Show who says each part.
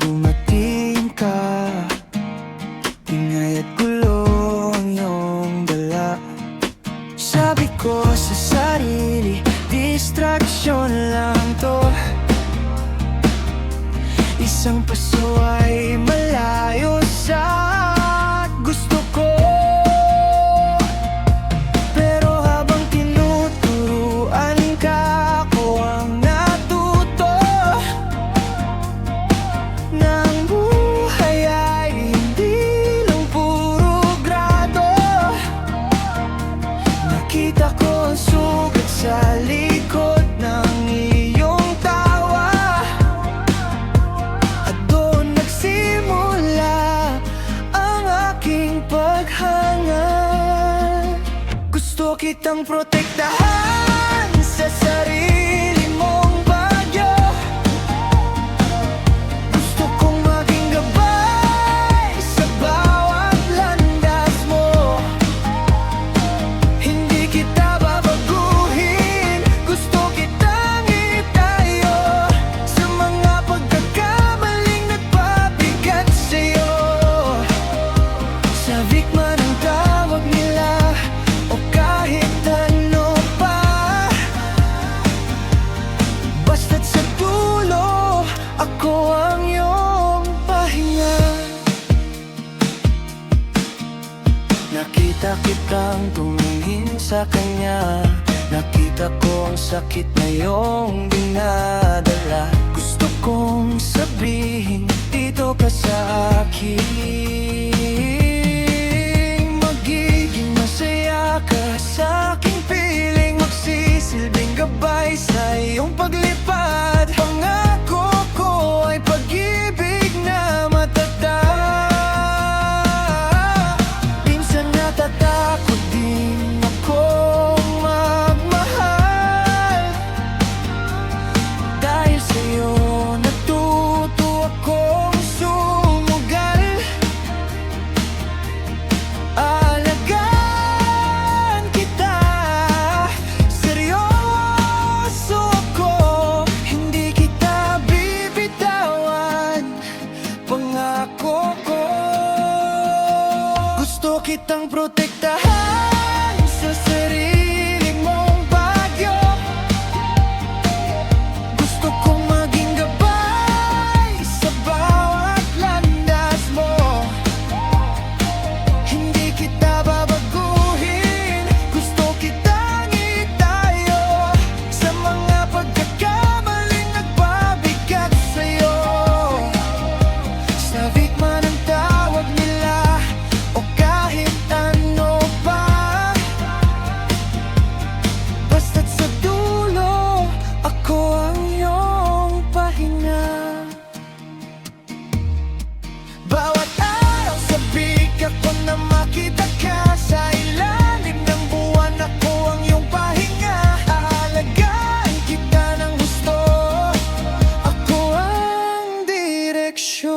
Speaker 1: dumating ka, ingay at gulo ang iyong dala. Sabi ko sa sarili, distraction lang to. Isang paso ay malayo sa gusto ko. Pero habang tinuturuan ka, ako ang natuto ng buhay ay hindi lang puro grado. Nakita ko ang sugat sa likod ng iyong tawa, at doon nagsimula ang aking paghanga. Gusto kitang protektahan sa sarili mong bagyo. Gusto kong maging gabay sa bawat landas mo. Hindi kita babaguhin, gusto kitang itayo sa mga pagkakamaling nagpabigat sa'yo. Sabik man ang tawag nila o kahit ano pa, basta't sa dulo ako ang iyong pahinga. Nakita kitang tumingin sa kanya, nakita ko ang sakit na iyong dinadala. Gusto kong sabihin, dito ka sa akin. Magiging masaya ka sa aking piling, magsisilbing gabay sa iyong paglipad. Pangako ko ay pag-ibig na matatag. Minsan natatakot din akong magmahal, dahil sa'yo natuto akong sumugal. Alagaan kita, seryoso ako, hindi kita bibitawan. Pangako ko, gusto kitang protektahan sa sarili mong bagyo. Gusto kong maging gabay sa bawat landas mo. Hindi kita babaguhin, gusto kitang itayo sa mga pagkakamaling nagpabigat sa'yo. Sabik man ang tawag nila o kahit ano pa, basta't sa dulo ako ang iyong pahinga. Bawat araw sabik ako na makita ka, sa ilalim ng buwan ako ang iyong pahinga. Aalagaan kita ng gusto, ako ang direksyon.